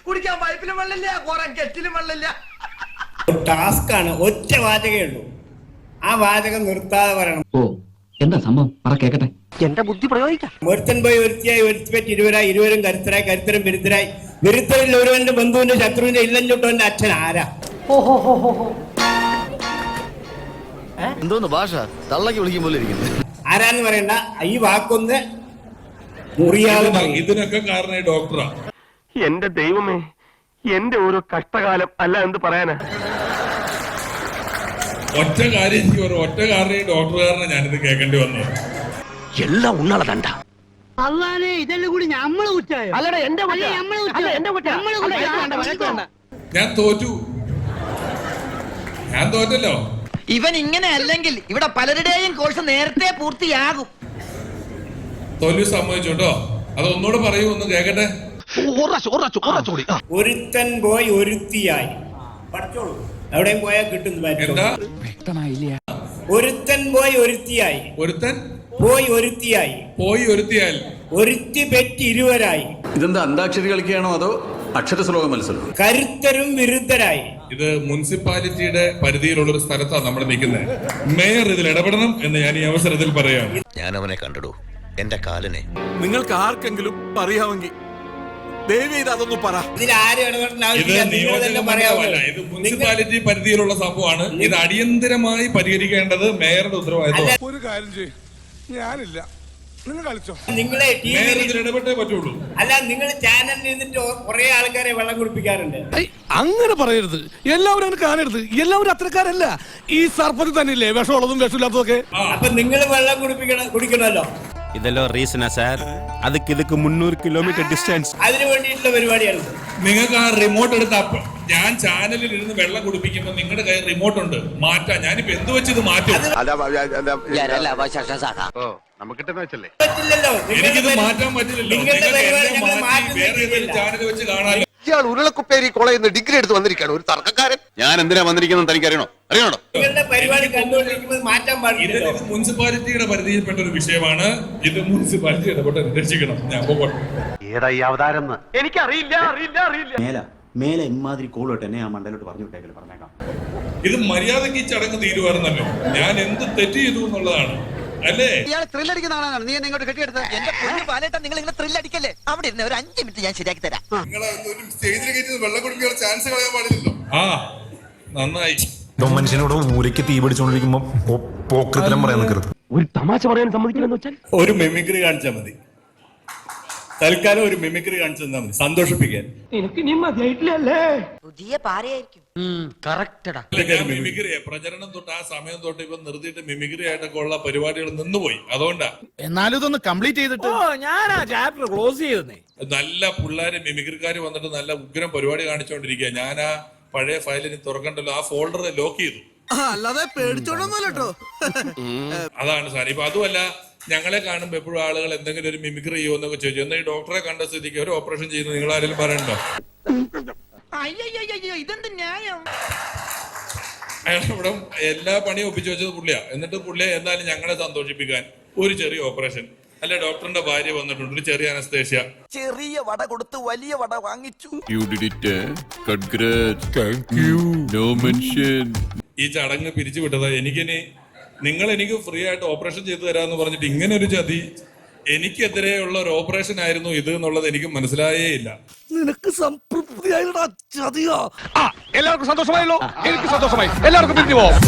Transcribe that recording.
കുടിക്കാൻ പൈപ്പിലും വെള്ളമില്ല, കുറെ കെറ്റിലും വെള്ളമില്ല. ടാസ്ക് ആണ്, ഒറ്റ വാചകമേ ഉള്ളൂ. ആ വാചകം നിർത്താതെ പറയണം. ഓ എന്താ സംഭവം പറ കേക്കട്ടെ. എന്റെ ബുദ്ധി പ്രയോഗിക്കാം. ഒരുത്തൻ പോയി ഒരുത്തിയായി, ഒരുത്തിപ്പറ്റി ഇരുവരായി, ഇരുവരും കരുത്തരായി, കരുത്തരും വിരുദ്ധരായി. വിരുദ്ധരിൽ ഒരുവന്റെ ബന്ധുവിന്റെ ശത്രുവിന്റെ ഇല്ലഞ്ചൊട്ടവന്റെ അച്ഛൻ ആരാ? എന്തോന്ന് ഭാഷ തള്ളക്ക് വിളിക്കും പോലെ ഇരിക്കുന്നു. ആരാന്ന് പറയണ്ട, ഈ വാക്കൊന്ന് മുറിയാതെ. ഇതിനൊക്കെ കാരണം ഡോക്ടറാ. എന്റെ ദൈവമേ, എന്റെ ഓരോ കഷ്ടകാലം അല്ല എന്ത് പറയാനാ. ഒറ്റ കാര്യം ഒറ്റ കാരണം ഡോക്ടറുകാരനെ ഞാനിത് കേൾക്കേണ്ടി വന്നത്. എല്ലാം ഉണ്ണാള തണ്ട. അല്ലാതെ ഇതെല്ലാം കൂടി നമ്മള് കുറ്റായോ? അല്ലടാ എന്റെ ഞാൻ തോറ്റു. ഞാൻ തോറ്റല്ലോ. ഇവൻ ഇങ്ങനെ അല്ലെങ്കിൽ ഇവിടെ പലരുടെയും കോഴ്സ് നേരത്തെ പൂർത്തിയാകും. തോൽവി സമ്മതിച്ചോട്ടോ. അത് ഒന്നുകൂടെ പറയൂ, ഒന്ന് കേക്കട്ടെ. ഒരുത്തൻ പോയി ഒരുത്തിയായി. പഠിച്ചോളൂ, എവിടെയും പോയാൽ കിട്ടുന്നു. എന്താ? ഒരുത്തൻ പോയി ഒരുത്തിയായി. ഒരുത്തൻ പോയി ഒരുത്തിയായി. പോയി ഒരുത്തിയാൽ ഒരുത്തി പെറ്റി ഇരുവരായി. ഇതെന്താ അന്താക്ഷരി കളിക്കുകയാണോ അതോ അക്ഷര ശ്ലോക മത്സരം? കരുത്തരും വിരുദ്ധരായി. ഇത് മുനിസിപ്പാലിറ്റിയുടെ പരിധിയിലുള്ള ഒരു സ്ഥലത്താണ് നമ്മൾ നിൽക്കുന്നത്. മേയർ ഇതിൽ ഇടപെടണം എന്ന് ഞാൻ ഈ അവസരത്തിൽ പറയാം. ഞാൻ അവനെ കണ്ടിടൂ, എന്റെ കാലനെ. നിങ്ങൾക്ക് ആർക്കെങ്കിലും അറിയാമെങ്കിൽ ദയവ് ചെയ്ത് അതൊന്നും പറ. ഇതിൽ ആരും ഇടപെടേണ്ട ഇത് ആവശ്യമില്ല. നിയോജകമണ്ഡലമല്ല, ഇത് മുനിസിപ്പാലിറ്റി പരിധിയിലുള്ള സംഭവമാണ്. ഇത് അടിയന്തരമായി പരിഹരിക്കേണ്ടത് മേയറുടെ ഉത്തരവാദിത്വം. ഒരു കാര്യം ചെയ്യും, ഞാനില്ല, നിങ്ങൾ കളിച്ചോ. നിങ്ങളെ മേയർ ഇതിൽ ഇടപെട്ടേ പറ്റുള്ളൂ. അല്ല, നിങ്ങൾ ചാനലിൽ നിന്നിട്ട് കുറെ ആൾക്കാരെ വെള്ളം കുടിപ്പിക്കാറുണ്ട്. അങ്ങനെ പറയരുത്, എല്ലാവരും അങ്ങനെ കാണരുത്. എല്ലാവരും അത്രക്കാരല്ല. ഈ സർപ്പത്തിൽ തന്നെയില്ലേ വിഷമുള്ളതും വിഷമില്ലാത്തതൊക്കെ. അപ്പൊ നിങ്ങൾ വെള്ളം കുടിക്കണമല്ലോ. ഇതല്ലോ റീസണാ സാർ. അതുക്ക് 300 kilometre distance. അതിനു വേണ്ടിയിട്ടുള്ള പരിപാടിയാണ്. നിങ്ങൾക്ക് ആ റിമോട്ട് എടുത്ത് ഞാൻ ചാനലിൽ ഇരുന്ന് വെള്ളം കുടിപ്പിക്കുമ്പോൾ നിങ്ങളുടെ കയ്യിൽ റിമോട്ട് ഉണ്ട്, മാറ്റാം. ഞാനിപ്പോ എന്ത് വെച്ച് ഇത് മാറ്റും? പറ്റില്ലല്ലോ. എനിക്കിത് മാറ്റാൻ പറ്റില്ലല്ലോ. നിങ്ങളുടെ പരിപാടി നിങ്ങൾക്ക് ഞങ്ങൾ മാറ്റി വേറെ ഏതെങ്കിലും ചാനൽ വെച്ച് കാണാമല്ലോ. ഇയാൾ ഉരുളക്കുപ്പേരി കോളേജിൽ നിന്ന് ഡിഗ്രി എടുത്ത് വന്നിരിക്കുകയാണ്, ഒരു തർക്കക്കാരൻ. ഞാൻ എന്തിനാ വന്നിരിക്കുന്നത് തനിക്കറിയണോ? അറിയണോ? നിങ്ങളുടെ പരിപാടി കണ്ടുകൊണ്ടിരിക്കുമ്പോൾ മാറ്റാൻ പാടില്ല. ഇത് മുനിസിപ്പാലിറ്റിയുടെ പരിധിയിൽപ്പെട്ട ഒരു വിഷയമാണ്. ഇത് മുനിസിപ്പാലിറ്റി ഇടപെട്ട് രക്ഷിക്കണം. ഞാൻ പോകട്ടെ. എനിക്കറിയില്ല. മേലെ ഇമാതിരി കോളോട്ട് എന്നെ ആ മണ്ടയിലോട്ട് പറഞ്ഞു വിട്ടേക്കല് പറഞ്ഞേക്കാം. ഇത് മര്യാദയ്ക്ക് ഈ ചടങ്ങ് തീരുവായിരുന്നല്ലോ. ഞാൻ എന്ത് തെറ്റ് ചെയ്തു എന്നുള്ളതാണ് അല്ലേ? ഇയാൾ ത്രില്ലടിക്കുന്ന ആളാണ്. നീ ഇങ്ങോട്ട് കെട്ടിയെടുത്തത്. എന്റെ പൊന്നു പാലേട്ടാ, നിങ്ങൾ ഇങ്ങനെ ത്രില്ലടിക്കല്ലേ. അവിടെ ഇരുന്ന് ഒരു 5 മിനിറ്റ് ഞാൻ ശരിയാക്കി തരാം. സ്റ്റേജിൽ കയറ്റി വെള്ളം കുടിക്കാൻ ചാൻസ് കളയാൻ പാടില്ലല്ലോ. ആ നന്നായി. മനുഷ്യനോട് ഊരയ്ക്ക് തീ പിടിച്ചോണ്ടിരിക്കുമ്പോ പോക്കൃതലം പറയാൻ നിൽക്കരുത്. ഒരു തമാശ പറയാൻ സമ്മതിക്കില്ലെന്ന് വെച്ചാൽ ഒരു മിമിക്രി കാണിച്ചാൽ മതി. തൽക്കാലം ഒരു മിമിക്രി കാണിച്ചു തന്നാൽ മതി, സന്തോഷിപ്പിക്കാൻ. എനിക്ക് നീ മതിയായിട്ടില്ലല്ലേ? പുതിയ പാരയായിരിക്കും. മിമിക്രി പ്രചരണം തൊട്ട് ആ സമയം തൊട്ട് ഇപ്പൊ നിർത്തിയിട്ട് മിമിക്രി ആയിട്ടൊക്കെ ഉള്ള പരിപാടികൾ നിന്നുപോയി. അതുകൊണ്ടാ. എന്നാലും ഇതൊന്ന് കംപ്ലീറ്റ് ചെയ്തിട്ട് ഞാൻ ആ ചാപ്റ്റർ ക്ലോസ് ചെയ്തേ. നല്ല പിള്ളേര് മിമിക്രിക്കാര് വന്നിട്ട് നല്ല ഉഗ്രം പരിപാടി കാണിച്ചോണ്ടിരിക്കുക. ഞാൻ ആ പഴയ ഫയലിന് തുറക്കണ്ടല്ലോ, ആ ഫോൾഡർ ലോക്ക് ചെയ്തു. അല്ലാതെ പേടിച്ചോണ്ടല്ലോ. അതാണ് സാർ. ഇപ്പൊ അതുമല്ല, ഞങ്ങളെ കാണുമ്പോ എപ്പോഴും ആളുകൾ എന്തെങ്കിലും ഒരു മിമിക്രി ചെയ്യുമോ എന്നൊക്കെ ചോദിച്ചു. എന്നാൽ ഈ ഡോക്ടറെ കണ്ട സ്ഥിതിക്ക് ഒരു ഓപ്പറേഷൻ ചെയ്യുന്നത് നിങ്ങൾ ആരെങ്കിലും പറയണ്ടോ? അയ്യോ, ഇതെന്ത് ന്യായം? അയാൾ ഇവിടെ എല്ലാ പണിയും ഒപ്പിച്ചു വെച്ചത് പുള്ളിയാ. എന്നിട്ട് പുള്ളിയെ എന്തായാലും ഞങ്ങളെ സന്തോഷിപ്പിക്കാൻ ഒരു ചെറിയ ഓപ്പറേഷൻ. അല്ലെ, ഡോക്ടറിന്റെ ഭാര്യ വന്നിട്ടുണ്ട്, ഒരു ചെറിയ അനസ്തേഷ്യ. ചെറിയ വട കൊടുത്ത് വലിയ വട വാങ്ങിച്ചു. ഈ ചടങ്ങ് പിരിച്ചു വിട്ടതാ. നിങ്ങൾ എനിക്ക് ഫ്രീ ആയിട്ട് ഓപ്പറേഷൻ ചെയ്തു തരാന്ന് പറഞ്ഞിട്ട് ഇങ്ങനെ ഒരു ചതി. എനിക്കെതിരെയുള്ള ഒരു ഓപ്പറേഷൻ ആയിരുന്നു ഇത് എന്നുള്ളത് എനിക്ക് മനസ്സിലായേ ഇല്ല. നിനക്ക് സംതൃപ്തിയായിട്ടാ ചതിയോ? എല്ലാവർക്കും സന്തോഷമായല്ലോ? എനിക്ക് സന്തോഷമായി. എല്ലാവർക്കും പിരിഞ്ഞു പോവാം.